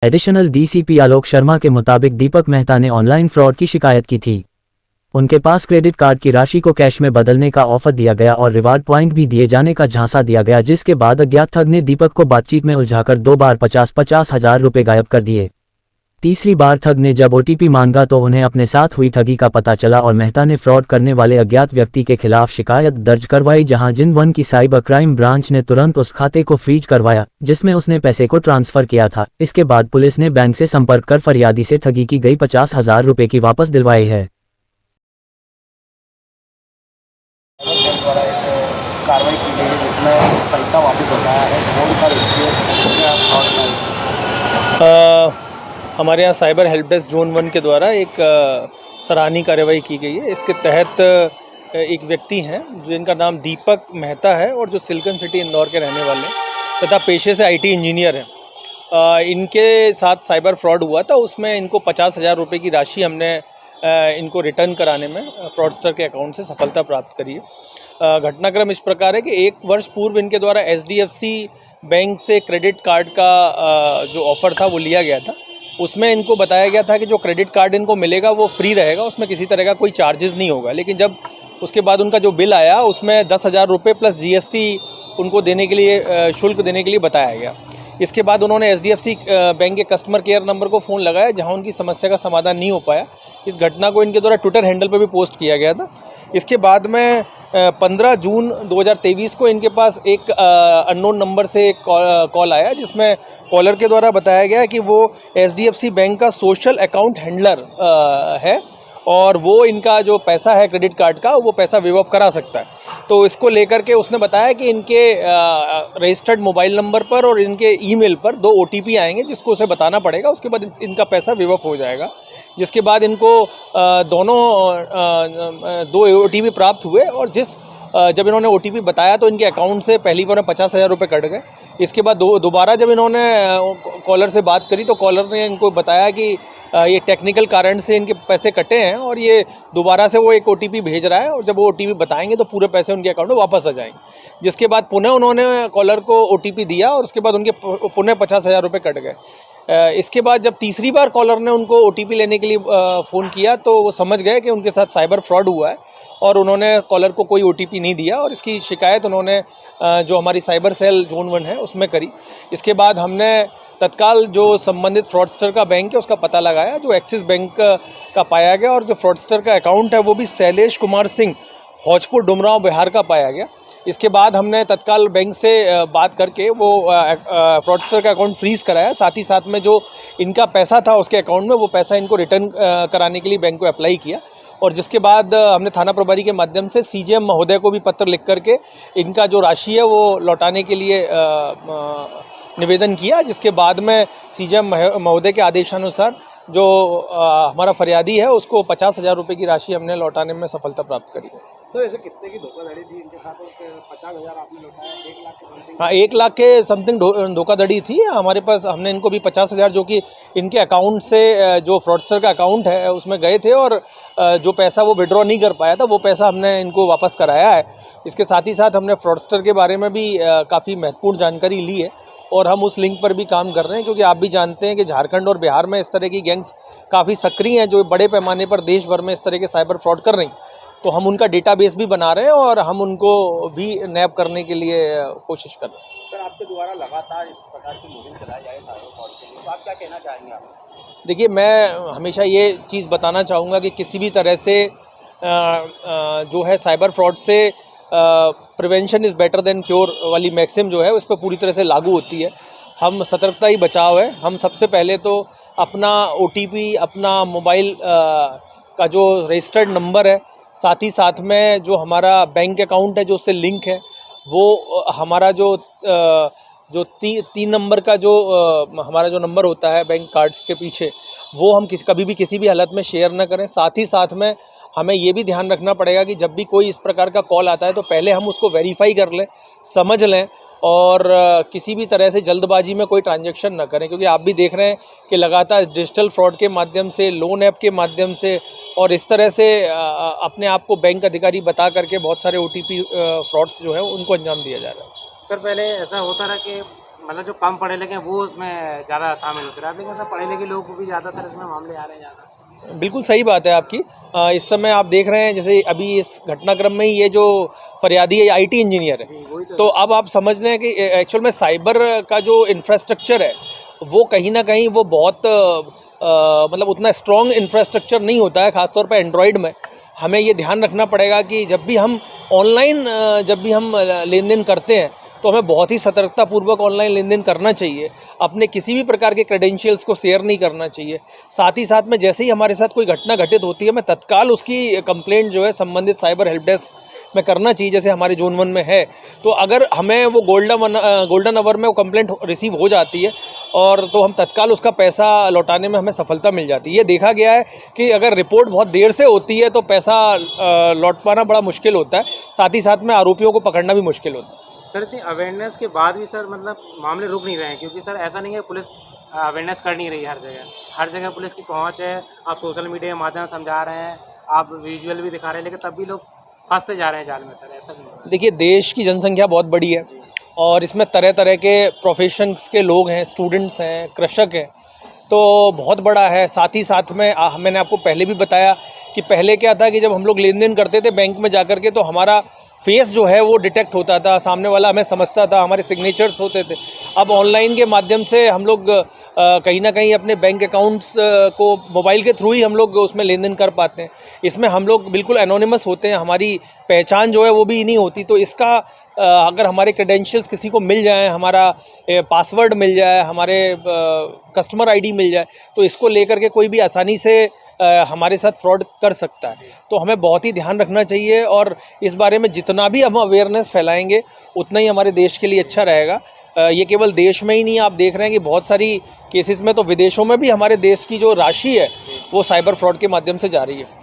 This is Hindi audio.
एडिशनल डीसीपी आलोक शर्मा के मुताबिक दीपक मेहता ने ऑनलाइन फ्रॉड की शिकायत की थी। उनके पास क्रेडिट कार्ड की राशि को कैश में बदलने का ऑफर दिया गया और रिवार्ड पॉइंट भी दिए जाने का झांसा दिया गया, जिसके बाद अज्ञात ठग ने दीपक को बातचीत में उलझाकर 2 बार 50-50 हजार रुपये गायब कर दिए। तीसरी बार ठग ने जब ओटीपी मांगा तो उन्हें अपने साथ हुई ठगी का पता चला और मेहता ने फ्रॉड करने वाले अज्ञात व्यक्ति के खिलाफ शिकायत दर्ज करवाई, जहां जिन 1 की साइबर क्राइम ब्रांच ने तुरंत उस खाते को फ्रीज करवाया जिसमें उसने पैसे को ट्रांसफर किया था। इसके बाद पुलिस ने बैंक से संपर्क कर फरियादी से ठगी की गई 50,000 रुपये की वापस दिलवाई है। द्वारा एक कार्रवाई की गई है जिसमें पैसा वापस बताया है, कौन सा हमारे यहाँ साइबर हेल्प डेस्क जोन 1 के द्वारा एक सराहनीय कार्रवाई की गई है। इसके तहत एक व्यक्ति हैं जिनका नाम दीपक मेहता है और जो सिलिकॉन सिटी इंदौर के रहने वाले हैं तथा पेशे से आईटी इंजीनियर हैं। इनके साथ साइबर फ्रॉड हुआ था, उसमें इनको 50,000 रुपये की राशि हमने इनको रिटर्न कराने में फ्रॉडस्टर के अकाउंट से सफलता प्राप्त करी है। घटनाक्रम इस प्रकार है कि 1 वर्ष पूर्व इनके द्वारा एचडीएफसी बैंक से क्रेडिट कार्ड का जो ऑफ़र था वो लिया गया था। उसमें इनको बताया गया था कि जो क्रेडिट कार्ड इनको मिलेगा वो फ्री रहेगा, उसमें किसी तरह का कोई चार्जेस नहीं होगा। लेकिन जब उसके बाद उनका जो बिल आया उसमें 10,000 रुपये प्लस जीएसटी उनको देने के लिए शुल्क देने के लिए बताया गया। इसके बाद उन्होंने एचडीएफसी बैंक के कस्टमर केयर नंबर को फ़ोन लगाया, जहां उनकी समस्या का समाधान नहीं हो पाया। इस घटना को इनके द्वारा ट्विटर हैंडल पर भी पोस्ट किया गया था। इसके बाद में 15 जून 2023 को इनके पास एक अननोन नंबर से एक कॉल आया, जिसमें कॉलर के द्वारा बताया गया कि वो एचडीएफसी बैंक का सोशल अकाउंट हैंडलर है और वो इनका जो पैसा है क्रेडिट कार्ड का वो पैसा वेव ऑफ करा सकता है। तो इसको लेकर के उसने बताया कि इनके रजिस्टर्ड मोबाइल नंबर पर और इनके ईमेल पर 2 ओटीपी आएंगे जिसको उसे बताना पड़ेगा, उसके बाद इनका पैसा वेव ऑफ हो जाएगा। जिसके बाद इनको दोनों 2 ओटीपी प्राप्त हुए और जब इन्होंने ओटीपी बताया तो इनके अकाउंट से पहली बार 50,000 रुपये कट गए। इसके बाद दोबारा जब इन्होंने कॉलर से बात करी तो कॉलर ने इनको बताया कि ये टेक्निकल कारण से इनके पैसे कटे हैं और ये दोबारा से वो एक ओटीपी भेज रहा है और जब वो ओटीपी बताएंगे तो पूरे पैसे उनके अकाउंट में वापस आ जाएंगे। जिसके बाद पुनः उन्होंने कॉलर को ओटीपी दिया और उसके बाद उनके पुनः 50,000 रुपये कट गए। इसके बाद जब तीसरी बार कॉलर ने उनको ओटीपी लेने के लिए फ़ोन किया तो वो समझ गए कि उनके साथ साइबर फ्रॉड हुआ है और उन्होंने कॉलर को कोई ओटीपी नहीं दिया और इसकी शिकायत उन्होंने जो हमारी साइबर सेल जोन 1 है उसमें करी। इसके बाद हमने तत्काल जो संबंधित फ्रॉडस्टर का बैंक है उसका पता लगाया, जो एक्सिस बैंक का पाया गया और जो फ्रॉडस्टर का अकाउंट है वो भी शैलेश कुमार सिंह हौजपुर डुमरांव बिहार का पाया गया। इसके बाद हमने तत्काल बैंक से बात करके वो फ्रॉडस्टर का अकाउंट फ्रीज़ कराया। साथ ही साथ में जो इनका पैसा था उसके अकाउंट में वो पैसा इनको रिटर्न कराने के लिए बैंक को अप्लाई किया और जिसके बाद हमने थाना प्रभारी के माध्यम से सीजेएम महोदय को भी पत्र लिख करके इनका जो राशि है वो लौटाने के लिए निवेदन किया। जिसके बाद में सीजेएम महोदय के आदेशानुसार जो हमारा फरियादी है उसको 50,000 रुपये की राशि हमने लौटाने में सफलता प्राप्त करी है। सर, ऐसे कितने की धोखाधड़ी थी इनके साथ और 50,000 आपने लौटाया? 1 लाख के समथिंग? हाँ, 1 लाख के समथिंग धोखाधड़ी थी हमारे पास। हमने इनको भी 50,000 जो कि इनके अकाउंट से जो फ्रॉडस्टर का अकाउंट है उसमें गए थे और जो पैसा वो विड्रॉ नहीं कर पाया था वो पैसा हमने इनको वापस कराया है। इसके साथ ही साथ हमने फ्रॉडस्टर के बारे में भी काफ़ी महत्वपूर्ण जानकारी ली है और हम उस लिंक पर भी काम कर रहे हैं, क्योंकि आप भी जानते हैं कि झारखंड और बिहार में इस तरह की गैंग्स काफ़ी सक्रिय हैं जो बड़े पैमाने पर देश भर में इस तरह के साइबर फ्रॉड कर रही हैं। तो हम उनका डेटाबेस भी बना रहे हैं और हम उनको भी नैप करने के लिए कोशिश कर रहे हैं। सर, आपके द्वारा लगातार इस प्रकार की मुहिम चलाई जाए साइबर फ्रॉड के लिए, तो आप क्या कहना चाहेंगे? आप देखिए, मैं हमेशा ये चीज़ बताना चाहूँगा कि किसी भी तरह से जो है साइबर फ्रॉड से prevention is better than cure वाली मैक्सिम जो है उस पर पूरी तरह से लागू होती है। हम सतर्कता ही बचाव है। हम सबसे पहले तो अपना ओटीपी, अपना मोबाइल का जो रजिस्टर्ड नंबर है, साथ ही साथ में जो हमारा बैंक अकाउंट है जो उससे लिंक है, वो हमारा जो 3 नंबर का जो हमारा जो नंबर होता है बैंक कार्ड्स के पीछे, वो हम कभी भी किसी भी हालत में शेयर ना करें। साथ ही साथ में हमें ये भी ध्यान रखना पड़ेगा कि जब भी कोई इस प्रकार का कॉल आता है तो पहले हम उसको वेरीफाई कर लें, समझ लें और किसी भी तरह से जल्दबाजी में कोई ट्रांजैक्शन ना करें, क्योंकि आप भी देख रहे हैं कि लगातार डिजिटल फ्रॉड के माध्यम से, लोन ऐप के माध्यम से और इस तरह से अपने आप को बैंक अधिकारी बता करके बहुत सारे ओटीपी फ्रॉड्स जो है उनको अंजाम दिया जा रहा है। सर, पहले ऐसा होता रहा कि मतलब जो कम पढ़े लिखे हैं वो उसमें ज़्यादा शामिल होते रहे, लेकिन सर पढ़े लिखे लोग को भी ज़्यादा सर इसमें मामले आ रहे हैं ज़्यादा। बिल्कुल सही बात है आपकी। इस समय आप देख रहे हैं जैसे अभी इस घटनाक्रम में ही ये जो फरियादी है आईटी इंजीनियर है, वही तो अब आप समझ लें कि एक्चुअल में साइबर का जो इंफ्रास्ट्रक्चर है वो कहीं ना कहीं वो बहुत मतलब उतना स्ट्रॉन्ग इंफ्रास्ट्रक्चर नहीं होता है, ख़ासतौर पर एंड्रॉयड में। हमें ये ध्यान रखना पड़ेगा कि जब भी हम ऑनलाइन लेन देन करते हैं तो हमें बहुत ही सतर्कतापूर्वक ऑनलाइन लेन देन करना चाहिए। अपने किसी भी प्रकार के क्रेडेंशियल्स को शेयर नहीं करना चाहिए। साथ ही साथ में जैसे ही हमारे साथ कोई घटना घटित होती है, मैं तत्काल उसकी कंप्लेंट जो है संबंधित साइबर हेल्प डेस्क में करना चाहिए, जैसे हमारे जोन 1 में है। तो अगर हमें वो गोल्डन आवर में वो कंप्लेंट रिसीव हो जाती है और तो हम तत्काल उसका पैसा लौटाने में हमें सफलता मिल जाती है। ये देखा गया है कि अगर रिपोर्ट बहुत देर से होती है तो पैसा लौट पाना बड़ा मुश्किल होता है, साथ ही साथ में आरोपियों को पकड़ना भी मुश्किल होता है। सर इतनी अवेयरनेस के बाद भी सर मतलब मामले रुक नहीं रहे हैं, क्योंकि सर ऐसा नहीं है पुलिस अवेयरनेस कर नहीं रही है। हर जगह पुलिस की पहुंच है, आप सोशल मीडिया के माध्यम से समझा रहे हैं, आप विजुअल भी दिखा रहे हैं, लेकिन तब भी लोग फंसते जा रहे हैं जाल में सर, ऐसा नहीं है। देखिए, देश की जनसंख्या बहुत बड़ी है और इसमें तरह तरह के प्रोफेशंस के लोग हैं, स्टूडेंट्स हैं, कृषक हैं, तो बहुत बड़ा है। साथ ही साथ में मैंने आपको पहले भी बताया कि पहले क्या था कि जब हम लोग लेन देन करते थे बैंक में जाकर के, तो हमारा फेस जो है वो डिटेक्ट होता था, सामने वाला हमें समझता था, हमारे सिग्नेचर्स होते थे। अब ऑनलाइन के माध्यम से हम लोग कहीं ना कहीं अपने बैंक अकाउंट्स को मोबाइल के थ्रू ही हम लोग उसमें लेन देन कर पाते हैं। इसमें हम लोग बिल्कुल एनोनिमस होते हैं, हमारी पहचान जो है वो भी नहीं होती। तो इसका अगर हमारे क्रेडेंशियल्स किसी को मिल जाए, हमारा पासवर्ड मिल जाए, हमारे कस्टमर आईडी मिल जाए, तो इसको लेकर के कोई भी आसानी से हमारे साथ फ्रॉड कर सकता है। तो हमें बहुत ही ध्यान रखना चाहिए और इस बारे में जितना भी हम अवेयरनेस फैलाएंगे उतना ही हमारे देश के लिए अच्छा रहेगा। ये केवल देश में ही नहीं, आप देख रहे हैं कि बहुत सारी केसेस में तो विदेशों में भी हमारे देश की जो राशि है वो साइबर फ्रॉड के माध्यम से जा रही है।